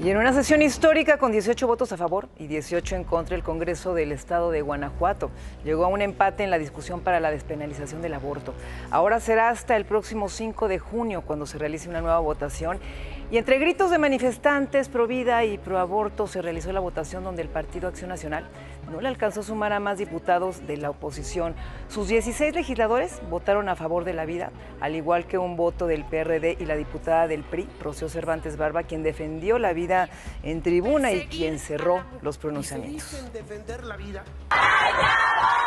Y en una sesión histórica con 18 votos a favor y 18 en contra, el Congreso del Estado de Guanajuato llegó a un empate en la discusión para la despenalización del aborto. Ahora será hasta el próximo 5 de junio cuando se realice una nueva votación. Y entre gritos de manifestantes pro vida y pro aborto se realizó la votación donde el Partido Acción Nacional no le alcanzó a sumar a más diputados de la oposición. Sus 16 legisladores votaron a favor de la vida, al igual que un voto del PRD y la diputada del PRI, Rocío Cervantes Barba, quien defendió la vida en tribuna y quien cerró los pronunciamientos. ¡Viva la vida! ¡Viva la vida!